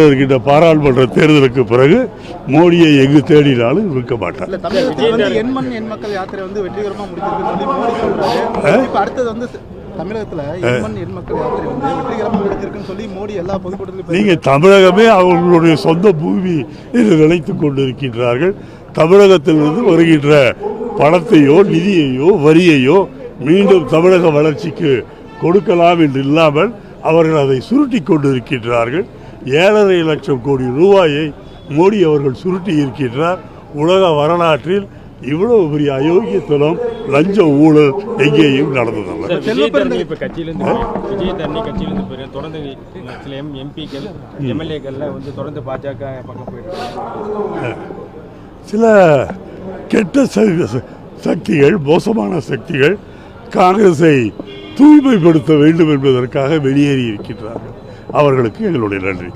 இருக்கின்ற பாராளுமன்ற தேர்தலுக்கு பிறகு மோடியை எங்கு தேடினாலும் இருக்க மாட்டார். மக்கள் யாத்திரை வந்து வெற்றிகரமாக முடிஞ்சிருக்கு மோடி சொல்றாரு. இப்போ அடுத்தது வந்து தமிழகத்தில் எண் மக்கள் யாத்திரை வந்து வெற்றிகரமாக முடிஞ்சிருக்குன்னு சொல்லி மோடி எல்லா பொதுக்கூட்டத்திலும் நீங்கள் தமிழகமே அவர்களுடைய சொந்த பூமி என்று நினைத்துக் கொண்டிருக்கின்றார்கள். தமிழகத்திலிருந்து வருகின்ற பணத்தையோ நிதியையோ வரியையோ மீண்டும் தமிழக வளர்ச்சிக்கு கொடுக்கலாம் என்று இல்லாமல் அவர்கள் அதை சுருட்டி கொண்டிருக்கின்றார்கள். 7.5 லட்சம் கோடி ரூபாயை மோடி அவர்கள் சுருட்டி இருக்கின்றார். உலக வரலாற்றில் இவ்வளவு பெரிய அயோக்கியத்தனம் லஞ்ச ஊழல் எங்கேயும் நடந்ததல்ல. சில கெட்ட சக்திகள், மோசமான சக்திகள் காங்கிரஸை தூய்மைப்படுத்த வேண்டும் என்பதற்காக வெளியேறி இருக்கின்றார்கள். அவர்களுக்கு எங்களுடைய நன்றி.